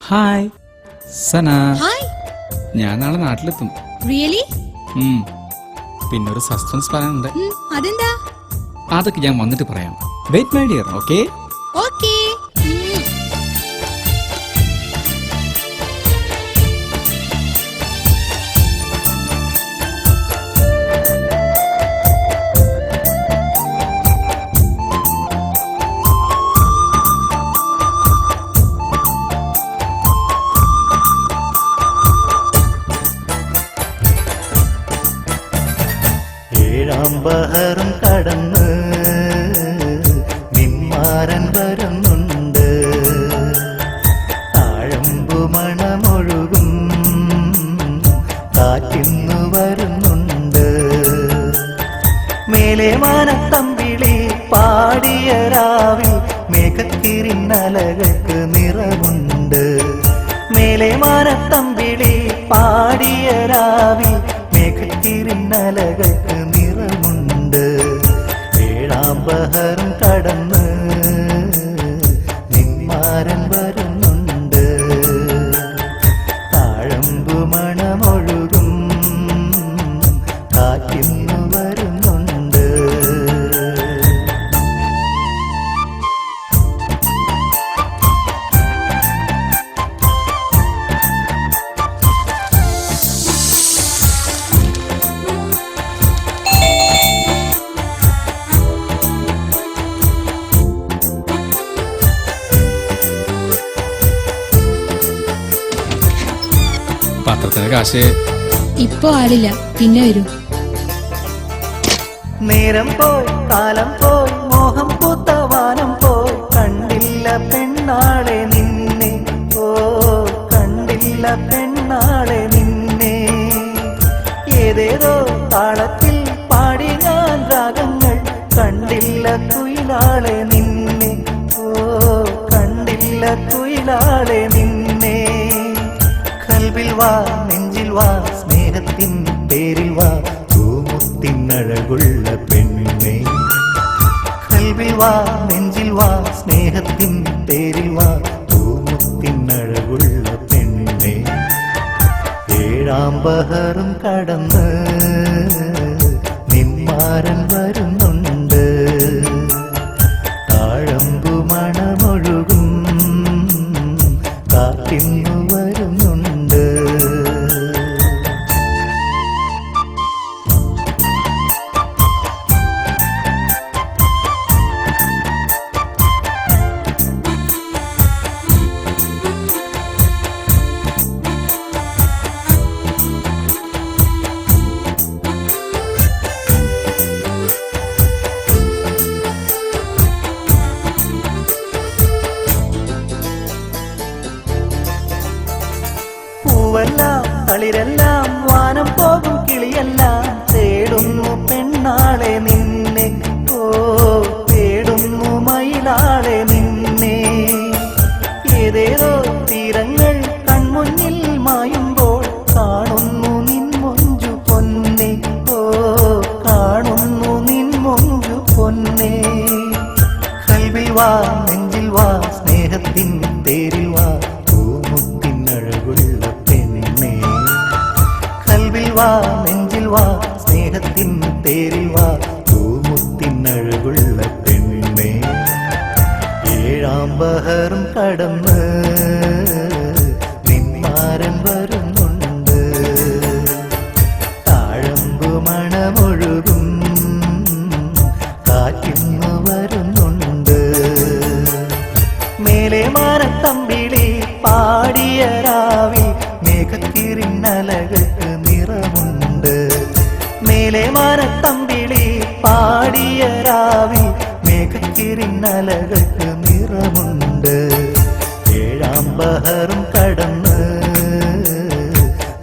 Hi സന. Hi. ഞാൻ നാളെ നാട്ടിലെത്തും. Really? പിന്നൊരു സസ്പെൻസ് പറയാനുണ്ട്. അതെന്താ? അതൊക്കെ ഞാൻ വന്നിട്ട് പറയാം. Wait my dear. Okay? Okay. ബഹറും കടന്ന് നിന്മാരൻ വരുന്നുണ്ട്. താഴമ്പു മണമൊഴുകും കാറ്റിന്നു വരുന്നുണ്ട്. മേലെ മാനത്തമ്പിളി പാടിയ രാവിൽ മേഘത്തിരിന്നലകൾക്ക് നിറമുണ്ട്. മേലെ മാനത്തമ്പിളി പാടിയ രാവിൽ മേഘത്തിരിന്നലകൾക്ക് നിറമുണ്ട്. ഏഴാം ബഹറും കടന്ന് നിന്മാരൻ വരുന്നുണ്ട്. താഴമ്പു മണമൊഴുകും കാറ്റിന്നു വരുന്നുണ്ട്. പത്രത്തിന് കാശ് ഇപ്പൊ ആളില്ല, പിന്നെ വരും. നേരം പോയി കാലം പോയി മോഹം പൂത്ത വാനം പോയി കണ്ടില്ല പെണ്ണാളെ നിന്നെ. ഓ കണ്ടില്ല പെണ്ണാളെ നിന്നെ. ഏതേതോ താളത്തിൽ പാടി ഞാൻ രാഗങ്ങൾ കണ്ടില്ല കുയിലാളെ നിന്നെ. ഓ കണ്ടില്ല കുയിലാളെ നിന്നെ. കൽവിൽ വാ നെഞ്ചിൽ വാ സ്നേഹത്തിൻ പേരിൽ വാ പൂമുത്തിനഴകുള്ള പെണ്ണെ. കൽവിൽ വാ നെഞ്ചിൽ വാ സ്നേഹത്തിൻ പേരിൽ വാ പൂമുത്തിനഴകുള്ള പെണ്ണെ. ഏഴാം ബഹറും കടന്ന് നിന്മാരൻ വരുന്നുണ്ട്. താഴമ്പു മണമൊഴുകും കാറ്റിന്നു വരുന്നുണ്ട്. പൂവെല്ലാം തളിരെല്ലാം വാനം പോകും കിളിയെല്ലാം തേടുന്നു പെണ്ണാളെ നിന്നെ. ഓ തേടുന്നു മയിലാളെ നിന്നെ. ഏതേതോ തീരങ്ങൾ കൺമുന്നിൽ മായുമ്പോൾ കാണുന്നു നിൻ മൊഞ്ചു പൊന്നെ. ഓ കാണുന്നു നിൻ മൊഞ്ചു പൊന്നെ. കൽവിൽ വാ നെഞ്ചിൽ വാ സ്നേഹത്തിൻ പേരിൽ വാ പൂമുത്തിനഴകുള്ള പെണ്ണെ. കൽവിൽ വാ നെഞ്ചിൽ വാ സ്നേഹത്തിൻ പേരിൽ വാ പൂമുത്തിനഴകുള്ള പെണ്ണെ. ഏഴാം ബഹറും കടന്ന് നിന്മാരൻ വരുന്നുണ്ട്. താഴമ്പു മണമൊഴുകും കാറ്റിന്നു വരുന്നുണ്ട്. മേലെ മാനത്തമ്പിളി പാടിയ രാവിൽ മേഘത്തിരിന്നലകൾക്ക് നിറമുണ്ട്. മേലെ മാനത്തമ്പിളി പാടിയ രാവിൽ മേഘത്തിരിന്നലകൾക്ക് നിറമുണ്ട്. ഏഴാം ബഹറും കടന്ന്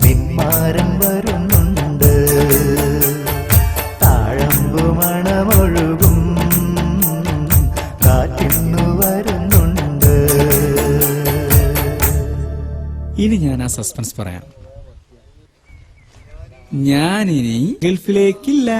നിന്മാരൻ വരുന്നുണ്ട്. താഴമ്പു മണമൊഴുകും കാറ്റിന്നു വരുന്നുണ്ട്. ഇനി ഞാൻ ആ സസ്പെൻസ് പറയാം. ഞാനിനി ഗൾഫിലേക്കില്ല.